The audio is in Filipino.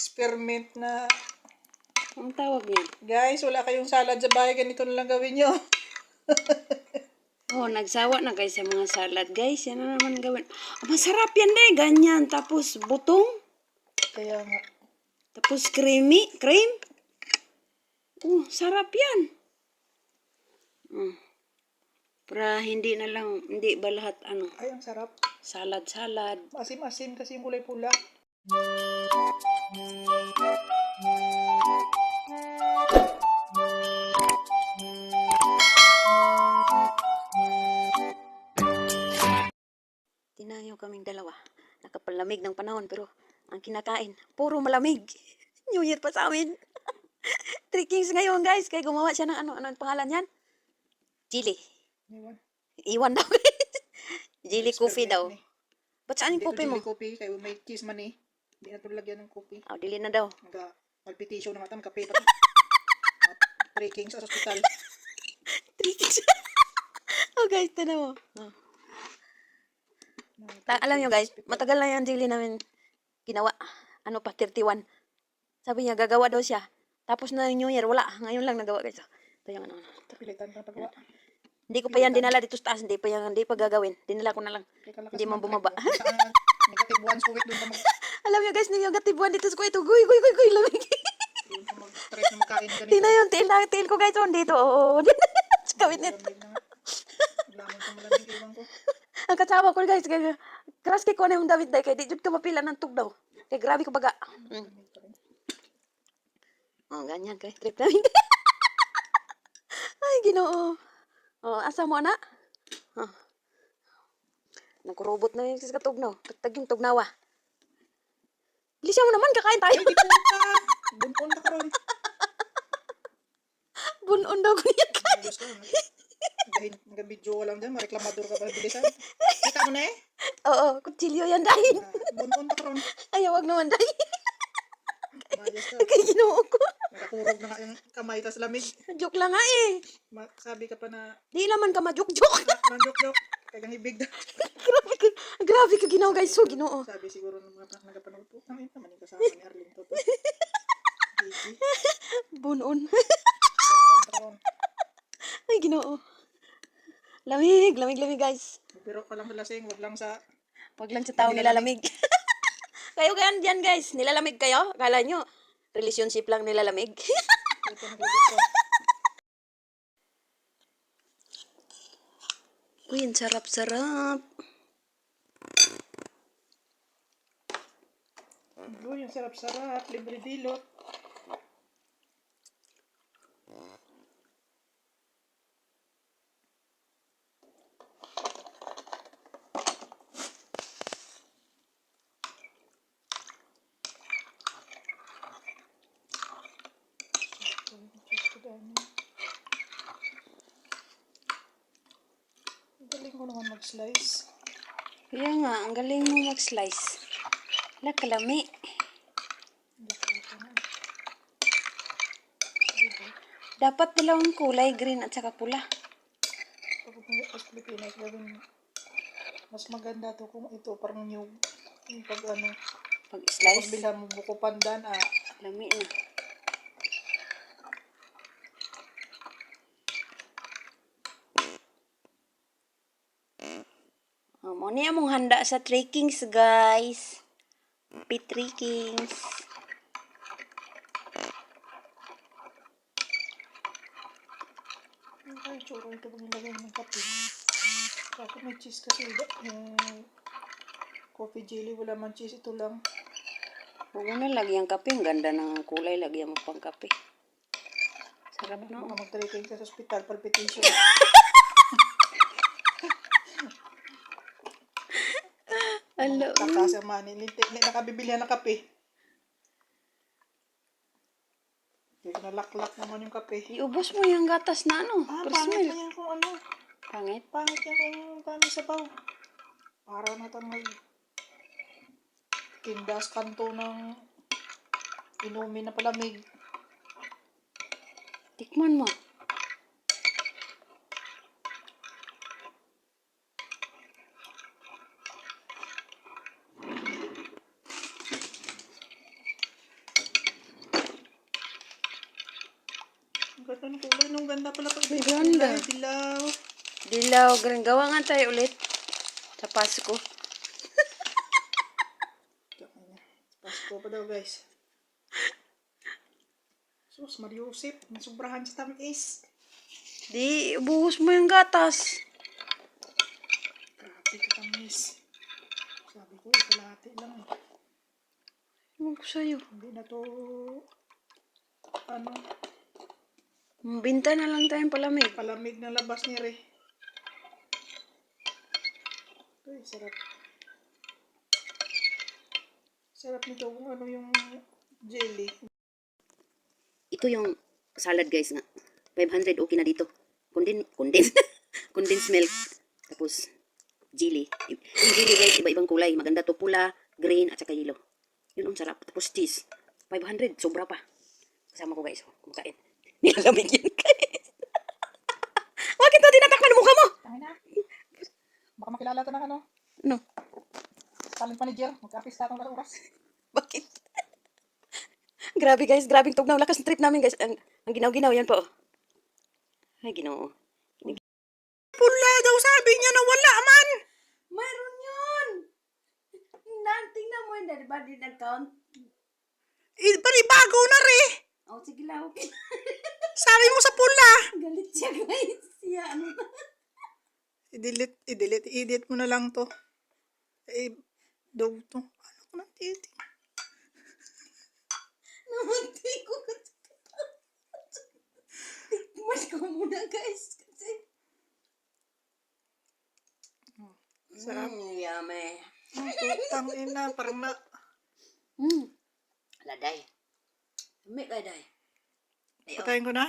experiment na. Ang tawag yun? Guys, wala kayong salad sa bahay, ganito na lang gawin nyo. Oh, nagsawa na guys sa mga salad. Guys, yan na naman gawin. Oh, masarap yan deh. Ganyan. Tapos butong. Kaya nga. Tapos creamy. Cream. Oh, sarap yan. Para hindi na lang, hindi ba lahat ano? Ay, ang sarap. Salad. Asim-asim kasi yung kulay pula. Tinayo kaming dalawa. Nakapalamig ng panahon pero ang kinakain, puro malamig. New Year pa sa amin. Trickings ngayon guys. Kaya gumawa siya ng ano ang pangalan yan? Chili. Iwan daw. Jelly coffee daw. Ba't saan yung coffee mo? Jelly coffee, kaya may cheese man eh. Hindi na ito lagyan ng coffee. Oh, dili na daw. Palpitation na matam, kape pa. Breaking sa hospital. Trickings. Oh guys, tanaw mo. Oh. Alam nyo guys, matagal na yung jelly namin ginawa. Ano pa, 31. Sabi niya, gagawa daw siya. Tapos na yung New Year, wala. Ngayon lang nagawa guys. Ito yung ano. Pilitan ka pagawa. Hindi ko pa yan dinala dito sa taas. Hindi pa gagawin. Dinala ko na lang. Hindi man bumaba. Negative 1 squid doon pa mag... Alam nyo guys, negative 1 dito sa ko ito. Guy, lamig. Doon pa mag-stress na magkain ganito. Tina yung tail ko guys. Dito. Oo. Kawit nito. Lamang sa malamig iwan ko. Ang kasama ko guys. Kras kay ko na yung David day. Kaya di jud ka mapila ng tugdaw. Kaya grabe ka baga. Oh, ganyan guys. Trip namin. Ay, Ginoo. Oh, asa mo na? Oh. Nagkurobot na yung katugnaw. Tag yung tugnawa. Bilisya mo naman, kakain tayo. Bunon na karon. Bunon daw ko niya kain. Dahil nag-video lang dyan, mareklamador ka pa bilisan. Kita mo na eh? Oo, kutsilyo yan dahil. Bunon na karon. Ay, wag naman dahil. Mayas ka. Kaya Ginoo ko. Nakakurog na nga yung kamay tas lamig. Joke lang nga eh. Sabi ka pa na, Di naman ka ma-joke-joke. manjok-jok. Kaya ibig na. Grabe ka Ginoo guys. So, Ginoo. Sabi siguro ng mga nagapanood po, ang ina man yung kasama ni Arlene to. Bunon. Ay, Ginoo. Lamig guys. Pero ka lang sa lasing, wag lang sa... Wag lang sa tao nilalamig. Kayo ganyan dyan guys. Nilalamig kayo? Akala nyo, relationship lang nilalamig. Uy, ang sarap-sarap. Uy, ang sarap-sarap. Libre dilot. Galing ko naman mag-slice. Kaya nga, ang galing mo mag-slice. Wala, kalami. Dapat dalawang kulay, green at saka pula. Kapag mas Pilipinas, gawin mas maganda to kung ito parang yung pag ano, Pag-slice, bilhan mo buko pandan, lami na. Mo niya mong handa sa trekkings, guys. Trekkings. ay, tsura ito pag nilagay ng kape. Kasi may cheese kasi, yung coffee jelly, wala man cheese, ito lang. Huwag mo na lagyan kape. Ang ganda ng kulay. Lagyan mo pang kape. Sarap na. Baka mag-trekking ka sa hospital, palpitation. Alo. Nakasama ni Lintik, nakabibili ng kape. Nalaklak naman yung kape. Iubos mo yung gatas na ano. Pangit na yan kung ano. Pangit? Pangit yan kung dami sabaw. Para na itong tindas kanto ng inumin na palamig. Tikman mo. Ano kulay nung ganda pala pag May ganda. kulay, dilaw. Dilaw, green. Gawa nga tayo ulit. Sa Pasko. Pasko pa daw guys. Sus, Mariusip. Nasubrahan sa tamis. Di, buhos mo yung gatas. Grabe ka tamis. Sabi ko, kalahati lang. Ewan ko sa'yo. Hindi na to, ano, Binta na lang tayong palamig. palamig na labas ni Re. Uy, sarap. Sarap nito kung ano yung jelly. Ito yung salad guys nga. 500 okay na dito. Condensed milk. Tapos jelly. Yung jelly guys, iba-ibang kulay. Maganda to, pula, green, at saka yellow. Yun ang sarap. Tapos cheese. 500, sobra pa. Kasama ko guys, kumakain. Nilalamig yun guys. Bakit na tinatakpan ang mukha mo? Tangin na. Baka makilala to ng ano. No, Talent manager. Magka-artista itong oras. bakit? Grabe guys, grabing tugnaw. Lakas ng trip namin guys. Ang ginaw-ginaw yan po. Ay, ginoo. Pula daw sabi niya na wala man. Mayroon yun! Tingnan mo yun, di ba? Di nag-count? Panibago na Re. Oh, sige lang, okay. Sabi mo sa pula. Galit siya, guys. Siya, ano? I-delete mo na lang to. Daw to. Ano ko nang titi? Namatay ko. Tikman ko muna, guys. Kasi... Sarap. Yummy. Putang ina, parang na. Laday. May laday. Patayin ko na.